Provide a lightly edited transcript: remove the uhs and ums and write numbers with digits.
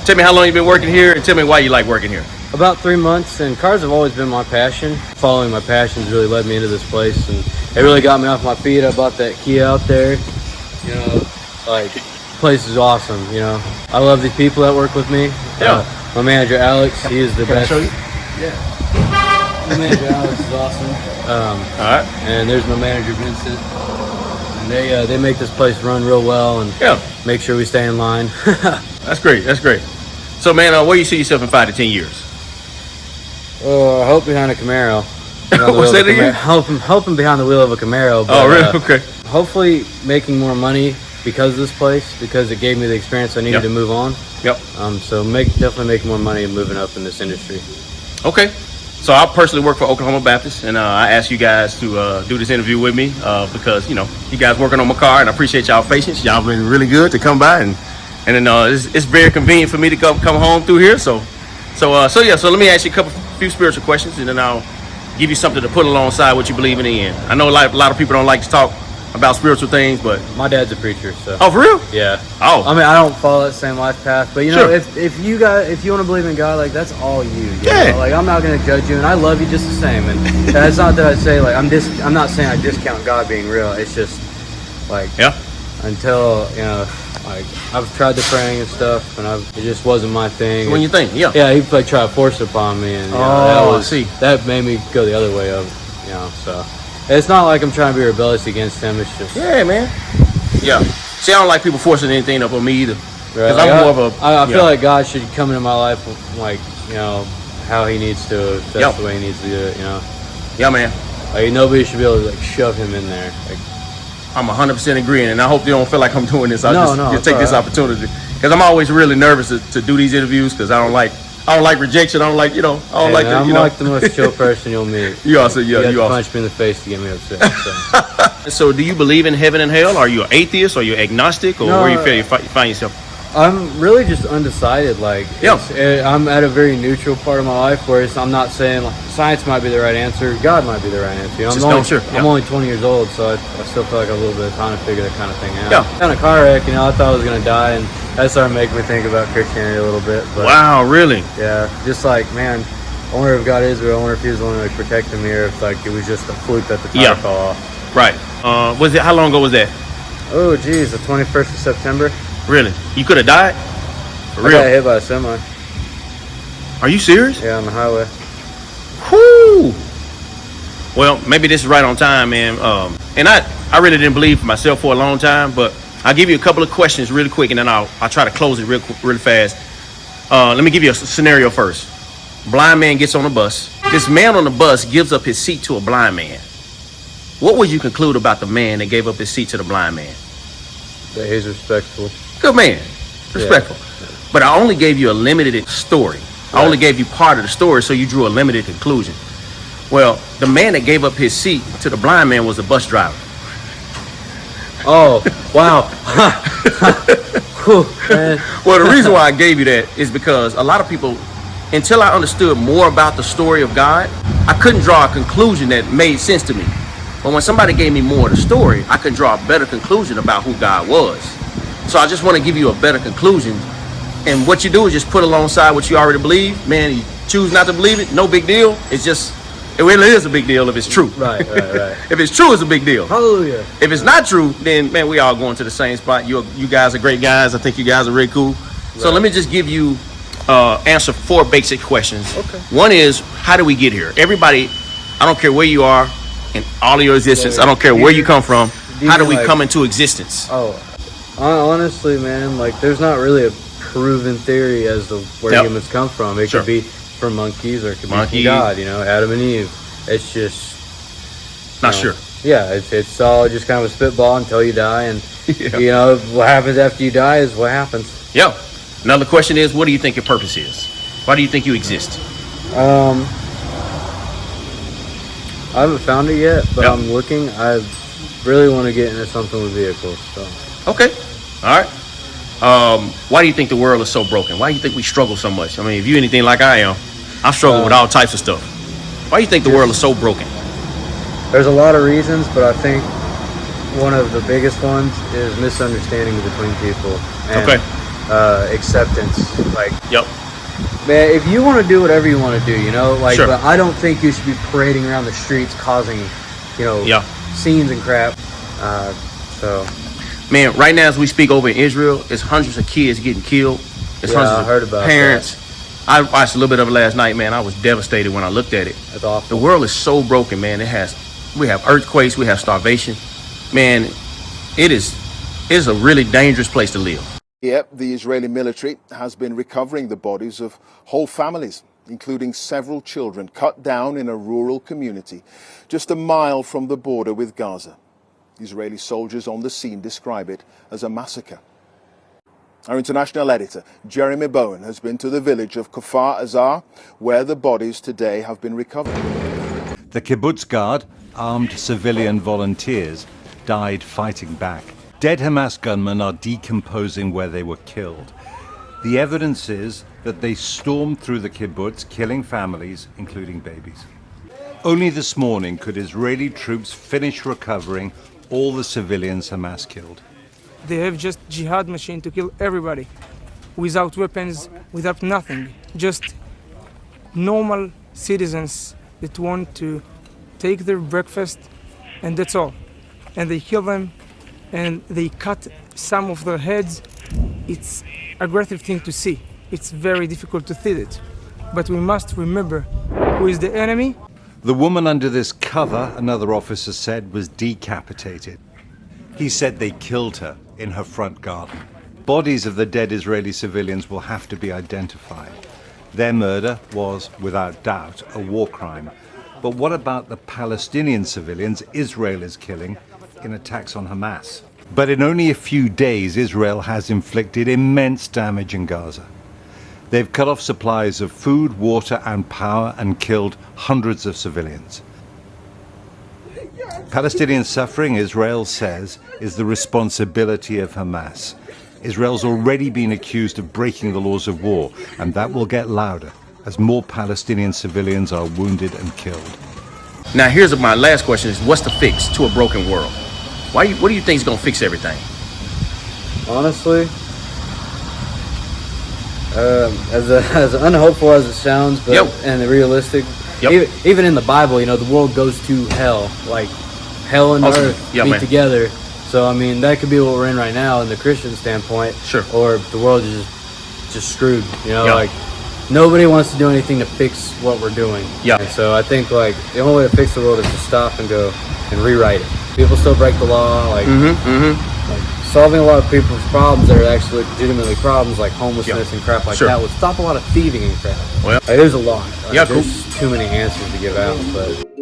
Tell me how long you've been working here, and tell me why you like working here. About 3 months, and cars have always been my passion. Following my passions really led me into this place, and it really got me off my feet. I bought that Kia out there. You know, like, place is awesome, you know. I love the people that work with me. Yeah. My manager, Alex, he is the best. Show you? Yeah. My manager, Alex, is awesome. All right. And there's my manager, Vincent. And they make this place run real well and make sure we stay in line. That's great. That's great. So, man, where do you see yourself in 5 to 10 years? I hope behind a Camaro. What's that again? Hoping behind the wheel of a Camaro. But, oh, really? Okay. Hopefully making more money because of this place, because it gave me the experience I needed to move on. Yep. So definitely making more money and moving up in this industry. Okay. So I personally work for Oklahoma Baptist, and I asked you guys to do this interview with me because, you know, you guys working on my car, and I appreciate y'all patience. Y'all been really good to come by, and then it's very convenient for me to come home through here. So let me ask you a few spiritual questions, and then I'll give you something to put alongside what you believe in the end. I know a lot of people don't like to talk about spiritual things, but my dad's a preacher, so. Oh, for real? Yeah. Oh. I mean, I don't follow that same life path, but you know, if you want to believe in God, like that's all you know? Like I'm not gonna judge you, and I love you just the same. And that's not that I say like I'm not saying I discount God being real. It's just like until you know. Like I've tried the praying and stuff, and it just wasn't my thing. So when you think, he like tried to force it upon me, and that made me go the other way of, you know. So it's not like I'm trying to be rebellious against him. It's just man. Yeah. See, I don't like people forcing anything up on me either. Because I'm more of a. I feel like God should come into my life, like you know how He needs to. If that's the way He needs to do it, you know. Yeah, man. Like nobody should be able to like shove Him in there. Like, I'm 100% agreeing, and I hope you don't feel like I'm doing this. I'll just take this opportunity because I'm always really nervous to do these interviews because I don't like rejection. I don't like I'm like the most chill person you'll meet. You also you punch me in the face to get me upset. So do you believe in heaven and hell? Are you an atheist? Are you agnostic? Or where you find yourself? I'm really just undecided. Like, I'm at a very neutral part of my life where I'm not saying like, science might be the right answer, God might be the right answer. You know, I'm only 20 years old, so I still feel like a little bit of time to figure that kind of thing out. Yeah. In a car wreck, you know, I thought I was gonna die, and that started making me think about Christianity a little bit. But, wow, really? Yeah, just like, man, I wonder if God is real. I wonder if He was the one like protecting me, or if like it was just a fluke that the tire fell off. Right. How long ago was that? Oh, geez, the 21st of September. Really? You could have died? For real? I got hit by a semi. Are you serious? Yeah, on the highway. Whoo! Well, maybe this is right on time, man. And I really didn't believe for myself for a long time, but I'll give you a couple of questions really quick, and then I'll try to close it really fast. Let me give you a scenario first. Blind man gets on a bus. This man on the bus gives up his seat to a blind man. What would you conclude about the man that gave up his seat to the blind man? That he's respectful. Good man. Respectful. Yeah. But I only gave you a limited story. I only gave you part of the story, so you drew a limited conclusion. Well, the man that gave up his seat to the blind man was a bus driver. Oh, wow. Well, the reason why I gave you that is because a lot of people, until I understood more about the story of God, I couldn't draw a conclusion that made sense to me. But when somebody gave me more of the story, I could draw a better conclusion about who God was. So I just want to give you a better conclusion. And what you do is just put alongside what you already believe. Man, you choose not to believe it, no big deal. It really is a big deal if it's true. Right. If it's true, it's a big deal. Hallelujah. If it's not true, then, man, we all going to the same spot. You guys are great guys. I think you guys are really cool. Right. So let me just give you answer 4 basic questions. Okay. One is, how do we get here? Everybody, I don't care where you are in all of your existence. I don't care where you come from. How do we come into existence? Oh, honestly, man, like there's not really a proven theory as to where humans come from. It could be from monkeys, or it could be from God, you know, Adam and Eve. It's just not sure. Yeah, it's all just kind of a spitball until you die, and you know what happens after you die is what happens. Yeah. Another question is, what do you think your purpose is? Why do you think you exist? I haven't found it yet, but I'm looking. I really want to get into something with vehicles. So. Okay. All right. Why do you think the world is so broken? Why do you think we struggle so much? I mean, if you're anything like I am, I struggle with all types of stuff. Why do you think the world is so broken? There's a lot of reasons, but I think one of the biggest ones is misunderstanding between people. And acceptance. Like, Yep. man, if you want to do whatever you want to do, you know, like, Sure. but I don't think you should be parading around the streets causing, you know, Yeah. scenes and crap. So, Man, right now as we speak over in Israel, it's hundreds of kids getting killed. It's Yeah, hundreds I heard of about parents. I watched a little bit of it last night, man. I was devastated when I looked at it. that's The awful. world is so broken, man. We have earthquakes, we have starvation. Man, it's a really dangerous place to live. Yep, the Israeli military has been recovering the bodies of whole families, including several children, cut down in a rural community just a mile from the border with Gaza. Israeli soldiers on the scene describe it as a massacre. Our international editor, Jeremy Bowen, has been to the village of Kfar Azar, where the bodies today have been recovered. The kibbutz guard, armed civilian volunteers, died fighting back. Dead Hamas gunmen are decomposing where they were killed. The evidence is that they stormed through the kibbutz, killing families, including babies. Only this morning could Israeli troops finish recovering all the civilians Hamas killed. They have just jihad machine to kill everybody, without weapons, without nothing. Just normal citizens that want to take their breakfast, and that's all. And they kill them, and they cut some of their heads. It's aggressive thing to see. It's very difficult to see it. But we must remember who is the enemy. The woman under this cover, another officer said, was decapitated. He said they killed her in her front garden. Bodies of the dead Israeli civilians will have to be identified. Their murder was, without doubt, a war crime. But what about the Palestinian civilians Israel is killing in attacks on Hamas? But in only a few days, Israel has inflicted immense damage in Gaza. They've cut off supplies of food, water, and power and killed hundreds of civilians. Palestinian suffering, Israel says, is the responsibility of Hamas. Israel's already been accused of breaking the laws of war, and that will get louder as more Palestinian civilians are wounded and killed. Now, here's my last question: is what's the fix to a broken world? What do you think is gonna fix everything? Honestly, as unhopeful as it sounds, but Yep. and realistic, Yep. even in the Bible, you know, the world goes to hell. Like hell and Awesome. earth Yeah, meet man. together. So I mean, that could be what we're in right now in the Christian standpoint. Sure. Or the world is just screwed. You know, Yeah. like nobody wants to do anything to fix what we're doing. Yeah. And so I think like the only way to fix the world is to stop and go and rewrite it. People still break the law. Like, like solving a lot of people's problems that are actually legitimately problems, like homelessness and crap like Sure. that, would stop a lot of thieving and crap. Well, Like, there's a lot. Like, yeah, cool. There's too many answers to give out, but.